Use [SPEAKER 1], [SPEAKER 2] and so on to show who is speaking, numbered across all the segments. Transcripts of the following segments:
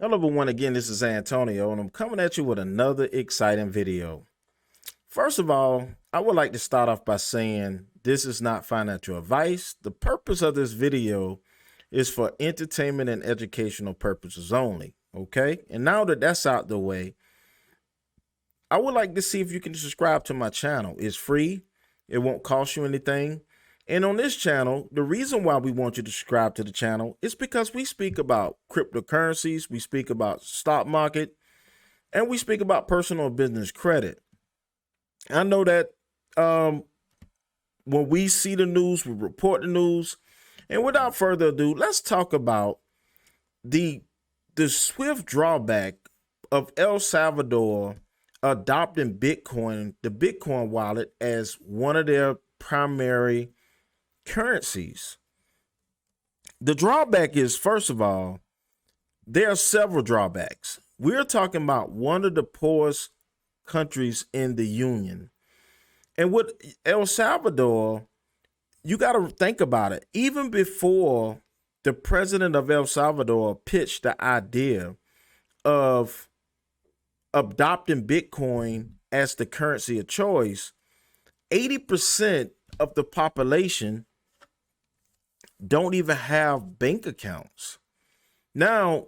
[SPEAKER 1] Hello everyone, again, this is Antonio, and I'm coming at you with another exciting video. First of all, I would like to start off by saying this is not financial advice. The purpose of this video is for entertainment and educational purposes only, okay? And now that that's out the way, I would like to see if you can subscribe to my channel. It's free. It won't cost you anything. And on this channel, the reason why we want you to subscribe to the channel is because we speak about cryptocurrencies, we speak about stock market, and we speak about personal business credit. I know that when we see the news, we report the news. And without further ado, let's talk about the swift drawback of El Salvador adopting Bitcoin, the Bitcoin wallet, as one of their primary currencies. The drawback is, first of all, there are several drawbacks. We're talking about one of the poorest countries in the union. And with El Salvador, you got to think about it. Even before the president of El Salvador pitched the idea of adopting Bitcoin as the currency of choice, 80% of the population don't even have bank accounts. Now,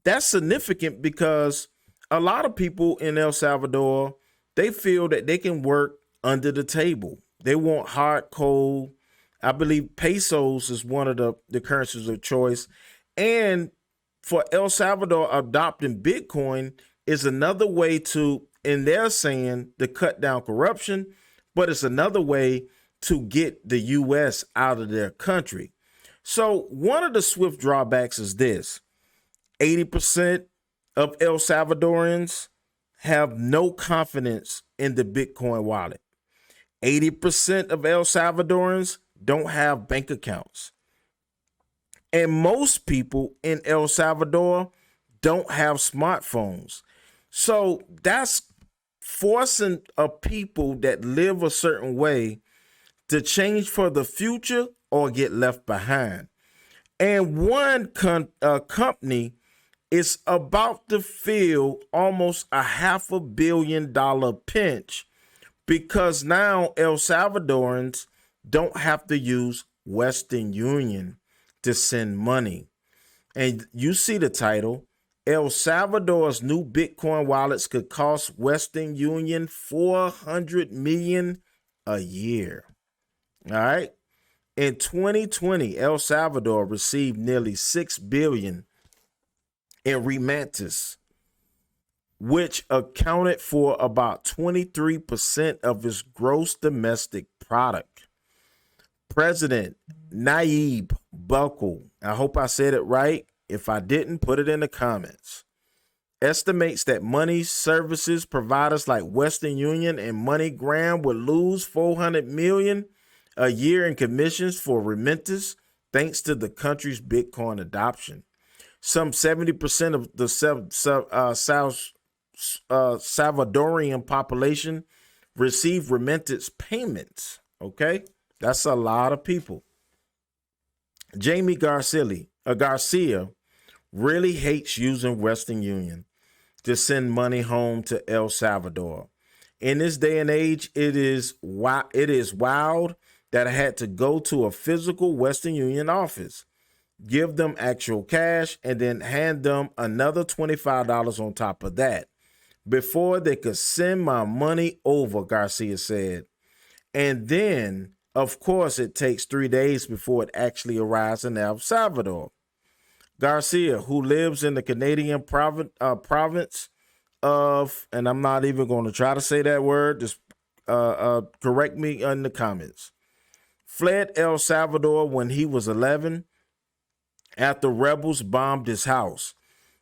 [SPEAKER 1] that's significant because a lot of people in El Salvador, they feel that they can work under the table. They want hard cold. I believe pesos is one of the currencies of choice. And for El Salvador, adopting Bitcoin is another way to, and they're saying, to cut down corruption, but it's another way to get the U.S. out of their country. So one of the swift drawbacks is this: 80% of El Salvadorians have no confidence in the Bitcoin wallet. 80% of El Salvadorians don't have bank accounts. And most people in El Salvador don't have smartphones. So that's forcing a people that live a certain way to change for the future or get left behind. And one company is about to feel almost a $500 million pinch because now El Salvadorans don't have to use Western Union to send money. And you see the title: El Salvador's new Bitcoin wallets could cost Western Union $400 million a year. All right. In 2020, El Salvador received nearly $6 billion in remittances, which accounted for about 23% of its gross domestic product. President Nayib Bukele, I hope I said it right. If I didn't, put it in the comments, estimates that money services providers like Western Union and MoneyGram would lose $400 million a year in commissions for remittances thanks to the country's Bitcoin adoption. Some 70% of the Salvadorian population receive remittance payments. Okay, that's a lot of people. Jamie Garcia really hates using Western Union to send money home to El Salvador. In this day and age, it is wild that I had to go to a physical Western Union office, give them actual cash, and then hand them another $25 on top of that before they could send my money over, Garcia said. And then, of course, it takes 3 days before it actually arrives in El Salvador. Garcia, who lives in the Canadian province of, and I'm not even going to try to say that word, just correct me in the comments, fled El Salvador when he was 11 after rebels bombed his house.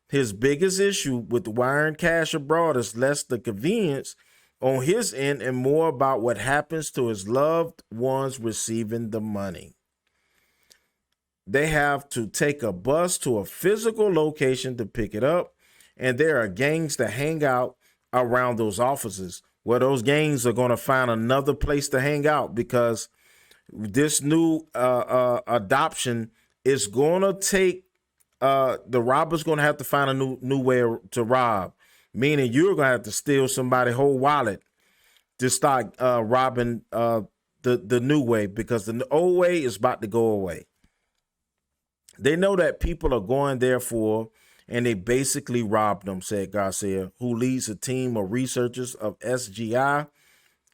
[SPEAKER 1] His biggest issue with wiring cash abroad is less the convenience on his end and more about what happens to his loved ones receiving the money. They have to take a bus to a physical location to pick it up, and there are gangs that hang out around those offices. Well, those gangs are going to find another place to hang out because this new adoption is going to take the robber's going to have to find a new way to rob, meaning you're going to have to steal somebody's whole wallet to start robbing the new way, because the old way is about to go away. They know that people are going there for, and they basically robbed them, said Garcia, who leads a team of researchers of SGI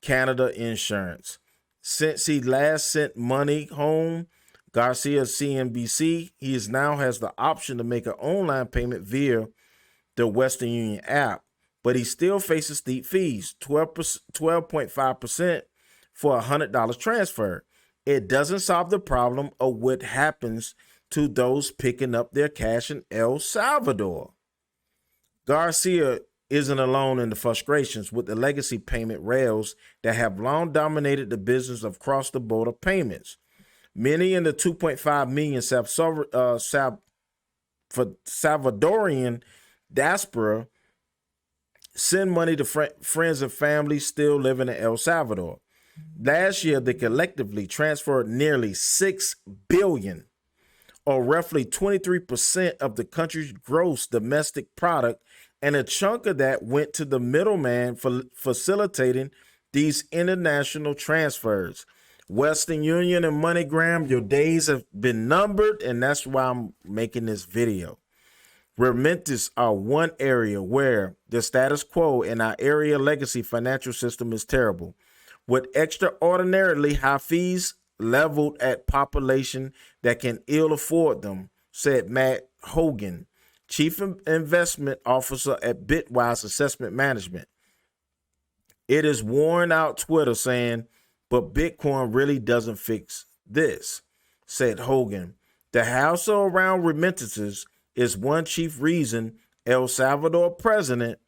[SPEAKER 1] Canada Insurance. Since he last sent money home, Garcia CNBC, he now has the option to make an online payment via the Western Union app, but he still faces steep fees, 12.5% for a $100 transfer. It doesn't solve the problem of what happens to those picking up their cash in El Salvador. Garcia isn't alone in the frustrations with the legacy payment rails that have long dominated the business of cross-the-border payments. Many in the 2.5 million Salvadorian diaspora send money to friends and family still living in El Salvador. Last year, they collectively transferred nearly $6 billion, or roughly 23% of the country's gross domestic product, and a chunk of that went to the middleman for facilitating these international transfers. Western Union and MoneyGram, your days have been numbered, and that's why I'm making this video. Remittances are one area where the status quo in our area legacy financial system is terrible, with extraordinarily high fees leveled at population that can ill afford them, said Matt Hougan, Chief Investment Officer at Bitwise Asset Management. It is worn out Twitter saying, but Bitcoin really doesn't fix this, said Hougan. The hassle around remittances is one chief reason El Salvador President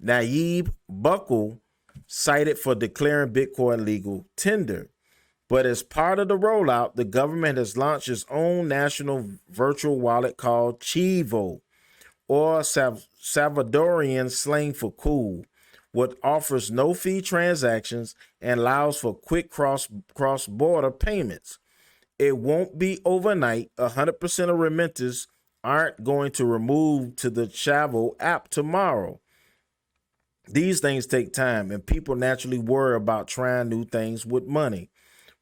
[SPEAKER 1] Nayib Bukele cited for declaring Bitcoin legal tender. But as part of the rollout, the government has launched its own national virtual wallet called Chivo, or Salvadorian slang for cool, what offers no-fee transactions and allows for quick cross-border payments. It won't be overnight. 100% of remitters aren't going to remove to the Chivo app tomorrow. These things take time, and people naturally worry about trying new things with money.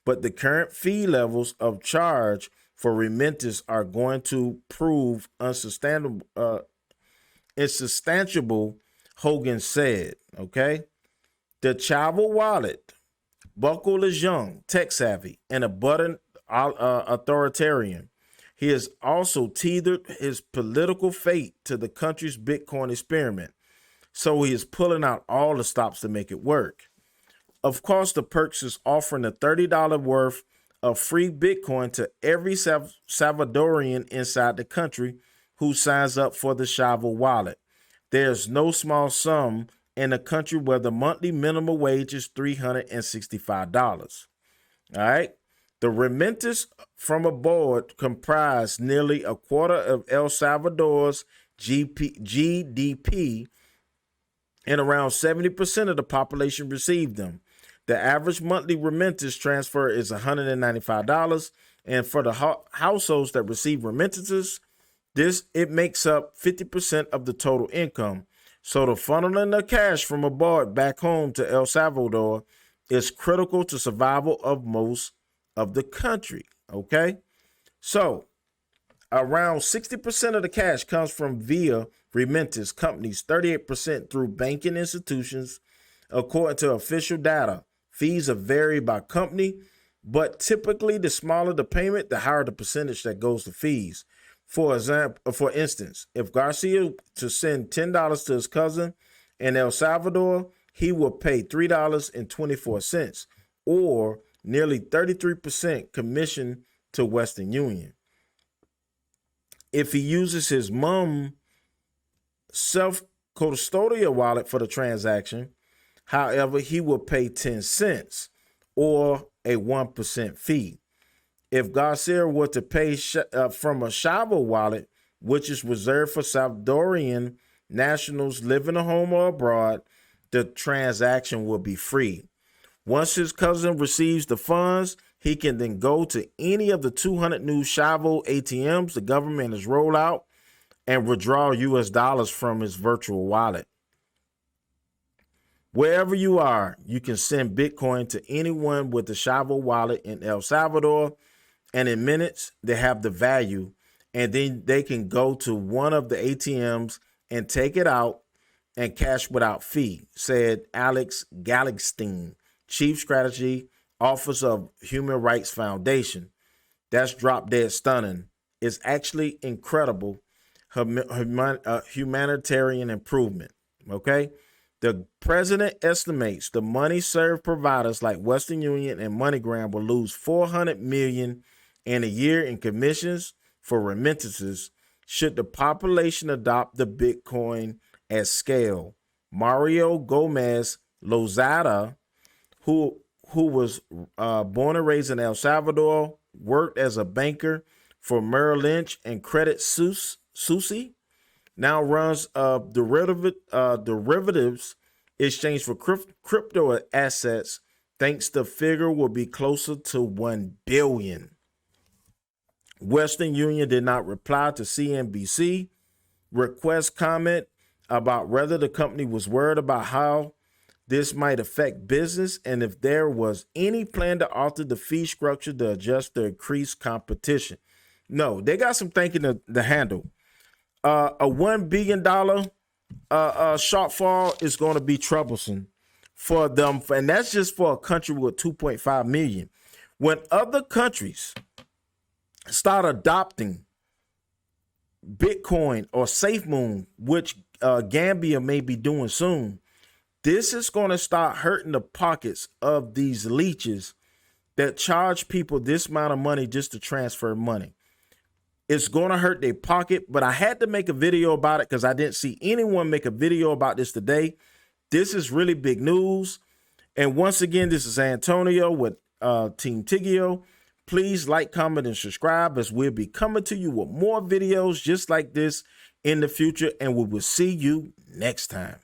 [SPEAKER 1] But the current fee levels of charge for remittance are going to prove insubstantiable, Hougan said. Okay, the Chivo wallet. Bukele is young, tech-savvy, and a budding authoritarian. He has also tethered his political fate to the country's Bitcoin experiment, so he is pulling out all the stops to make it work. Of course, the perks is offering a $30 worth of free Bitcoin to every Salvadorian inside the country who signs up for the Chivo wallet. There's no small sum in a country where the monthly minimum wage is $365. All right. The remittance from abroad comprise nearly a quarter of El Salvador's GDP, and around 70% of the population receive them. The average monthly remittance transfer is $195, and for the households that receive remittances, it makes up 50% of the total income. So the funneling of cash from abroad back home to El Salvador is critical to survival of most of the country. Okay, so around 60% of the cash comes from via remittance companies, 38% through banking institutions, according to official data. Fees vary by company, but typically the smaller the payment, the higher the percentage that goes to fees. For instance, if Garcia to send $10 to his cousin in El Salvador, he will pay $3.24, or nearly 33% commission to Western Union. If he uses his mom's self-custodial wallet for the transaction, however, he will pay 10 cents or a 1% fee. If Garcia were to pay from a Chivo wallet, which is reserved for Salvadorian nationals living at home or abroad, the transaction will be free. Once his cousin receives the funds, he can then go to any of the 200 new Chivo ATMs the government has rolled out and withdraw US dollars from his virtual wallet. Wherever you are, you can send Bitcoin to anyone with the Chavo wallet in El Salvador, and in minutes, they have the value, and then they can go to one of the ATMs and take it out and cash without fee, said Alex Galligstein, Chief Strategy Officer of Human Rights Foundation. That's drop dead stunning. It's actually incredible humanitarian improvement, okay? The president estimates the money served providers like Western Union and MoneyGram will lose $400 million in a year in commissions for remittances should the population adopt the Bitcoin at scale. Mario Gomez Lozada, who was born and raised in El Salvador, worked as a banker for Merrill Lynch and Credit Suisse, now runs derivatives exchange for crypto assets. Thinks the figure will be closer to 1 billion. Western Union did not reply to CNBC request comment about whether the company was worried about how this might affect business and if there was any plan to alter the fee structure to adjust the increased competition. No, they got some thinking to handle. A $1 billion shortfall is going to be troublesome for them, and that's just for a country with 2.5 million. When other countries start adopting Bitcoin or SafeMoon, which Gambia may be doing soon, this is going to start hurting the pockets of these leeches that charge people this amount of money just to transfer money. It's going to hurt their pocket, but I had to make a video about it because I didn't see anyone make a video about this today. This is really big news. And once again, this is Antonio with Team Tiggio. Please like, comment, and subscribe as we'll be coming to you with more videos just like this in the future. And we will see you next time.